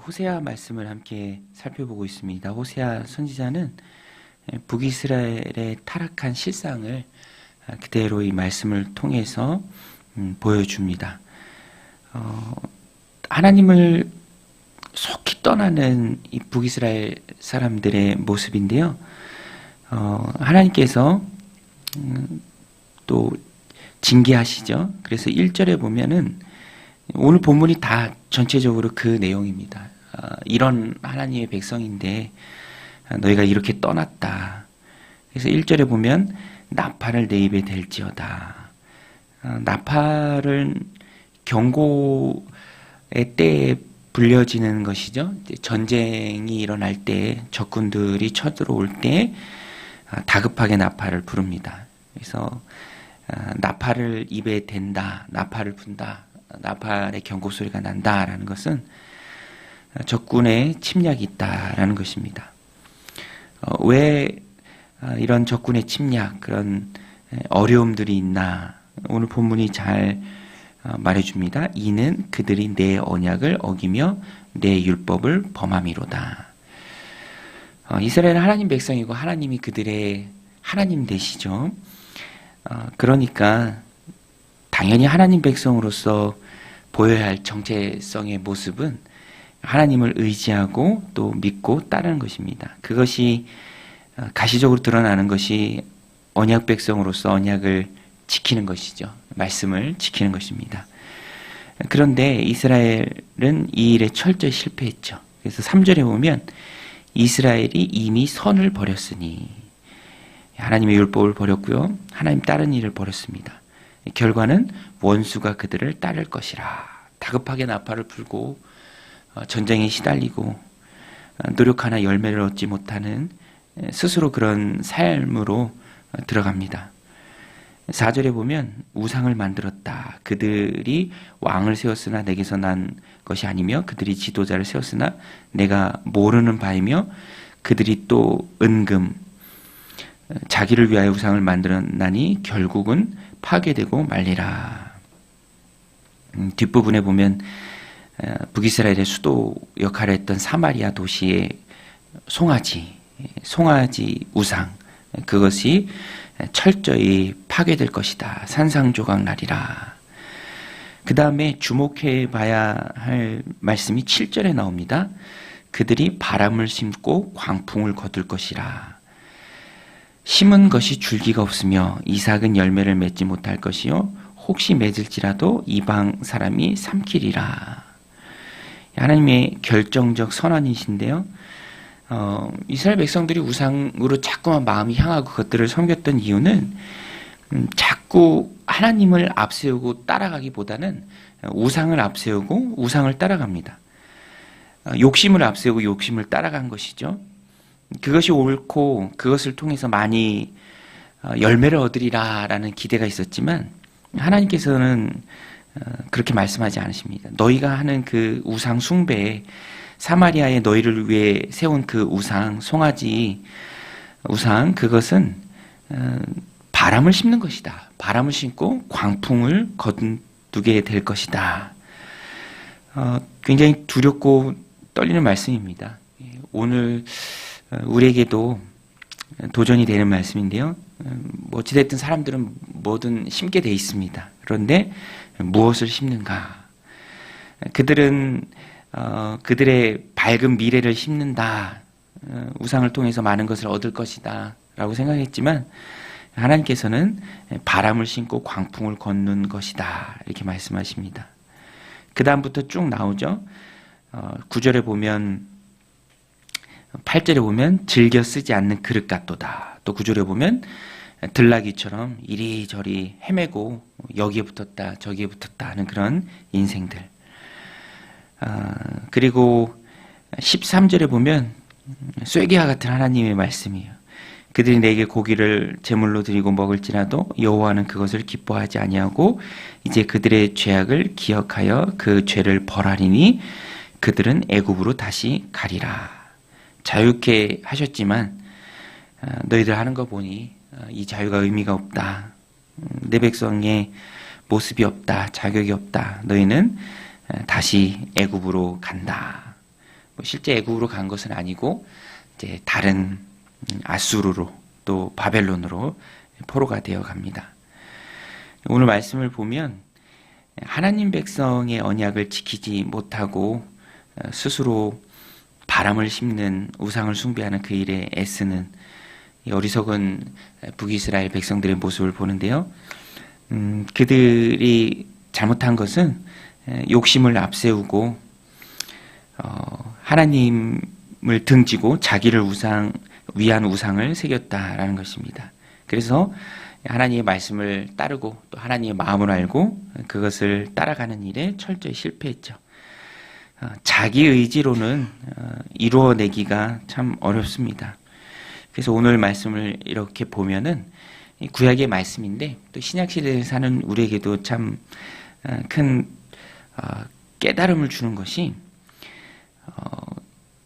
호세아 말씀을 함께 살펴보고 있습니다. 호세아 선지자는 북이스라엘의 타락한 실상을 그대로 이 말씀을 통해서 보여줍니다. 하나님을 속히 떠나는 이 북이스라엘 사람들의 모습인데요. 하나님께서 또 징계하시죠. 그래서 1절에 보면은 오늘 본문이 다 전체적으로 그 내용입니다. 이런 하나님의 백성인데 너희가 이렇게 떠났다. 그래서 1절에 보면 나팔을 내 입에 댈지어다. 나팔은 경고의 때에 불려지는 것이죠. 전쟁이 일어날 때 적군들이 쳐들어올 때 다급하게 나팔을 부릅니다. 그래서 나팔을 입에 댄다, 나팔을 분다, 나팔의 경고 소리가 난다라는 것은 적군의 침략이 있다라는 것입니다. 왜 이런 적군의 침략, 그런 어려움들이 있나? 오늘 본문이 잘 말해줍니다. 이는 그들이 내 언약을 어기며 내 율법을 범함이로다. 이스라엘은 하나님 백성이고 하나님이 그들의 하나님 되시죠. 그러니까 당연히 하나님 백성으로서 보여야 할 정체성의 모습은 하나님을 의지하고 또 믿고 따르는 것입니다. 그것이 가시적으로 드러나는 것이 언약 백성으로서 언약을 지키는 것이죠. 말씀을 지키는 것입니다. 그런데 이스라엘은 이 일에 철저히 실패했죠. 그래서 3절에 보면 이스라엘이 이미 선을 버렸으니, 하나님의 율법을 버렸고요. 하나님 다른 일을 버렸습니다. 결과는 원수가 그들을 따를 것이라. 다급하게 나팔을 불고 전쟁에 시달리고 노력하나 열매를 얻지 못하는 스스로 그런 삶으로 들어갑니다. 4절에 보면 우상을 만들었다. 그들이 왕을 세웠으나 내게서 난 것이 아니며 그들이 지도자를 세웠으나 내가 모르는 바이며 그들이 또 은금 자기를 위하여 우상을 만들었나니 결국은 파괴되고 말리라. 뒷부분에 보면 북이스라엘의 수도 역할을 했던 사마리아 도시의 송아지 우상, 그것이 철저히 파괴될 것이다. 산상조각 나리라. 그 다음에 주목해 봐야 할 말씀이 7절에 나옵니다. 그들이 바람을 심고 광풍을 거둘 것이라. 심은 것이 줄기가 없으며 이삭은 열매를 맺지 못할 것이요 혹시 맺을지라도 이방 사람이 삼키리라. 하나님의 결정적 선언이신데요. 이스라엘 백성들이 우상으로 자꾸만 마음이 향하고 그것들을 섬겼던 이유는 자꾸 하나님을 앞세우고 따라가기보다는 우상을 앞세우고 우상을 따라갑니다. 욕심을 앞세우고 욕심을 따라간 것이죠. 그것이 옳고 그것을 통해서 많이 열매를 얻으리라라는 기대가 있었지만 하나님께서는 그렇게 말씀하지 않으십니다. 너희가 하는 그 우상 숭배, 사마리아에 너희를 위해 세운 그 우상, 송아지 우상, 그것은 바람을 심는 것이다. 바람을 심고 광풍을 거두게 될 것이다. 굉장히 두렵고 떨리는 말씀입니다. 오늘 우리에게도 도전이 되는 말씀인데요. 어찌됐든 사람들은 뭐든 심게 돼 있습니다. 그런데 무엇을 심는가? 그들은 그들의 밝은 미래를 심는다. 우상을 통해서 많은 것을 얻을 것이다. 라고 생각했지만 하나님께서는 바람을 심고 광풍을 걷는 것이다. 이렇게 말씀하십니다. 그 다음부터 쭉 나오죠. 9절에 보면 8절에 보면 즐겨 쓰지 않는 그릇 같도다. 또 9절에 보면 들나귀처럼 이리저리 헤매고 여기에 붙었다 저기에 붙었다 하는 그런 인생들. 그리고 13절에 보면 쇠기와 같은 하나님의 말씀이에요. 그들이 내게 고기를 제물로 드리고 먹을지라도 여호와는 그것을 기뻐하지 아니하고 이제 그들의 죄악을 기억하여 그 죄를 벌하리니 그들은 애굽으로 다시 가리라. 자유케 하셨지만 너희들 하는 거 보니 이 자유가 의미가 없다. 내 백성의 모습이 없다. 자격이 없다. 너희는 다시 애굽으로 간다. 실제 애국으로 간 것은 아니고 이제 다른 아수르로 또 바벨론으로 포로가 되어 갑니다. 오늘 말씀을 보면 하나님 백성의 언약을 지키지 못하고 스스로 바람을 심는 우상을 숭배하는 그 일에 애쓰는 이 어리석은 북이스라엘 백성들의 모습을 보는데요. 그들이 잘못한 것은 욕심을 앞세우고 하나님을 등지고 자기를 위한 우상을 새겼다라는 것입니다. 그래서 하나님의 말씀을 따르고 또 하나님의 마음을 알고 그것을 따라가는 일에 철저히 실패했죠. 자기 의지로는 이루어내기가 참 어렵습니다. 그래서 오늘 말씀을 이렇게 보면은 구약의 말씀인데 또 신약 시대에 사는 우리에게도 참 큰 깨달음을 주는 것이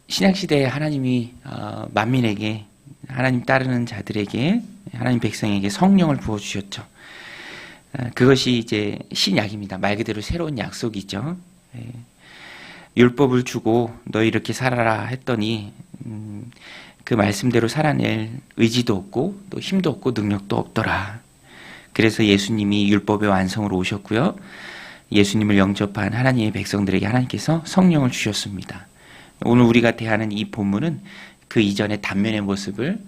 신약 시대에 하나님이 만민에게 하나님 따르는 자들에게 하나님 백성에게 성령을 부어 주셨죠. 그것이 이제 신약입니다. 말 그대로 새로운 약속이죠. 율법을 주고 너 이렇게 살아라 했더니 그 말씀대로 살아낼 의지도 없고 또 힘도 없고 능력도 없더라. 그래서 예수님이 율법의 완성으로 오셨고요. 예수님을 영접한 하나님의 백성들에게 하나님께서 성령을 주셨습니다. 오늘 우리가 대하는 이 본문은 그 이전의 단면의 모습을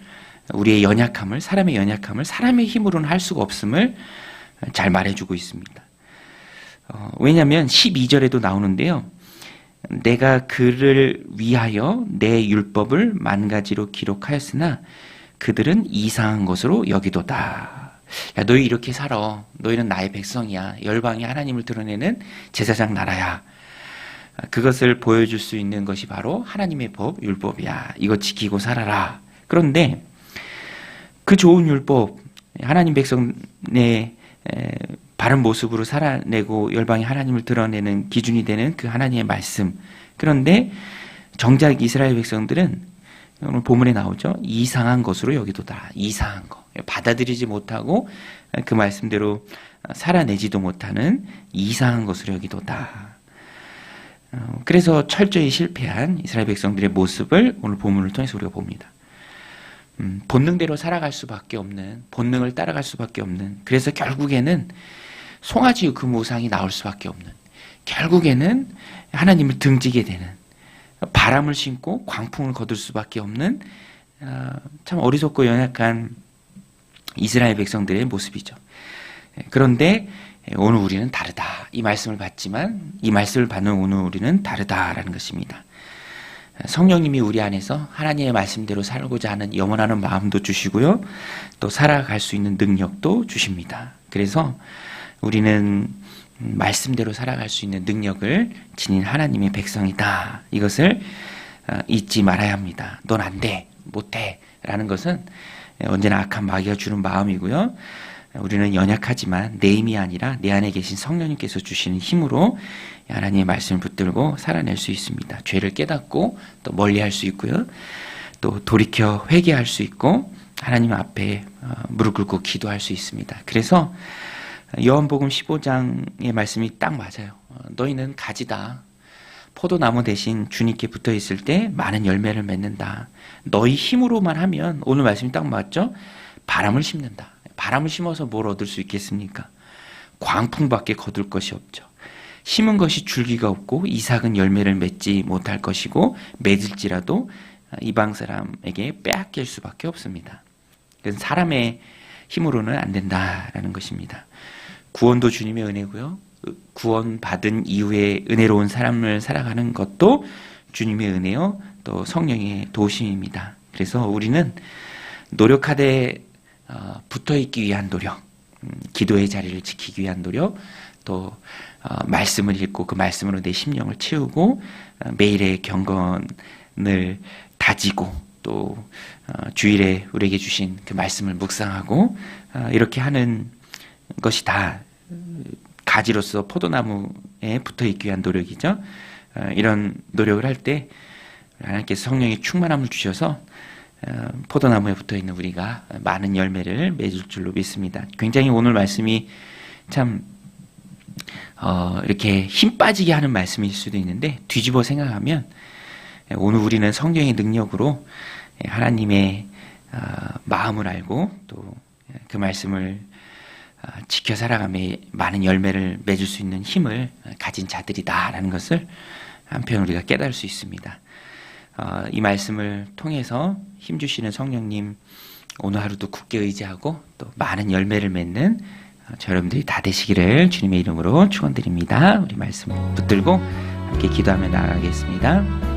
우리의 연약함을 사람의 연약함을 사람의 힘으로는 할 수가 없음을 잘 말해주고 있습니다. 왜냐하면 12절에도 나오는데요. 내가 그를 위하여 내 율법을 만 가지로 기록하였으나 그들은 이상한 것으로 여기도다. 야, 너희 이렇게 살아. 너희는 나의 백성이야. 열방이 하나님을 드러내는 제사장 나라야. 그것을 보여줄 수 있는 것이 바로 하나님의 법, 율법이야. 이거 지키고 살아라. 그런데 그 좋은 율법, 하나님 백성의 바른 모습으로 살아내고 열방이 하나님을 드러내는 기준이 되는 그 하나님의 말씀. 그런데 정작 이스라엘 백성들은 오늘 본문에 나오죠. 이상한 것으로 여기도다. 이상한 거. 받아들이지 못하고 그 말씀대로 살아내지도 못하는 이상한 것으로 여기도다. 그래서 철저히 실패한 이스라엘 백성들의 모습을 오늘 본문을 통해서 우리가 봅니다. 본능대로 살아갈 수밖에 없는, 본능을 따라갈 수밖에 없는, 그래서 결국에는 송아지 금우상이 나올 수밖에 없는, 결국에는 하나님을 등지게 되는, 바람을 심고 광풍을 거둘 수밖에 없는 참 어리석고 연약한 이스라엘 백성들의 모습이죠. 그런데 오늘 우리는 다르다. 이 말씀을 받지만 이 말씀을 받는 오늘 우리는 다르다라는 것입니다. 성령님이 우리 안에서 하나님의 말씀대로 살고자 하는 염원하는 마음도 주시고요. 또 살아갈 수 있는 능력도 주십니다. 그래서 우리는 말씀대로 살아갈 수 있는 능력을 지닌 하나님의 백성이다. 이것을 잊지 말아야 합니다. 넌 안 돼, 못해 라는 것은 언제나 악한 마귀가 주는 마음이고요. 우리는 연약하지만 내 힘이 아니라 내 안에 계신 성령님께서 주시는 힘으로 하나님의 말씀을 붙들고 살아낼 수 있습니다. 죄를 깨닫고 또 멀리할 수 있고요. 또 돌이켜 회개할 수 있고 하나님 앞에 무릎 꿇고 기도할 수 있습니다. 그래서 요한복음 15장의 말씀이 딱 맞아요. 너희는 가지다. 포도나무 대신 주님께 붙어 있을 때 많은 열매를 맺는다. 너희 힘으로만 하면 오늘 말씀이 딱 맞죠? 바람을 심는다. 바람을 심어서 뭘 얻을 수 있겠습니까? 광풍밖에 거둘 것이 없죠. 심은 것이 줄기가 없고 이삭은 열매를 맺지 못할 것이고 맺을지라도 이방 사람에게 빼앗길 수밖에 없습니다. 그건 사람의 힘으로는 안 된다라는 것입니다. 구원도 주님의 은혜고요. 구원받은 이후에 은혜로운 삶을 살아가는 것도 주님의 은혜요. 또 성령의 도우심입니다. 그래서 우리는 노력하되 붙어있기 위한 노력, 기도의 자리를 지키기 위한 노력, 또 말씀을 읽고 그 말씀으로 내 심령을 채우고 매일의 경건을 다지고 또 주일에 우리에게 주신 그 말씀을 묵상하고 이렇게 하는 것이 다 가지로서 포도나무에 붙어있기 위한 노력이죠. 이런 노력을 할 때 하나님께서 성령의 충만함을 주셔서 포도나무에 붙어있는 우리가 많은 열매를 맺을 줄로 믿습니다. 굉장히 오늘 말씀이 참 이렇게 힘 빠지게 하는 말씀일 수도 있는데 뒤집어 생각하면 오늘 우리는 성령의 능력으로 하나님의 마음을 알고 또 그 말씀을 지켜 살아가며 많은 열매를 맺을 수 있는 힘을 가진 자들이다라는 것을 한편 우리가 깨달을 수 있습니다. 이 말씀을 통해서 힘주시는 성령님 오늘 하루도 굳게 의지하고 또 많은 열매를 맺는 저 여러분들이 다 되시기를 주님의 이름으로 축원드립니다. 우리 말씀 붙들고 함께 기도하며 나아가겠습니다.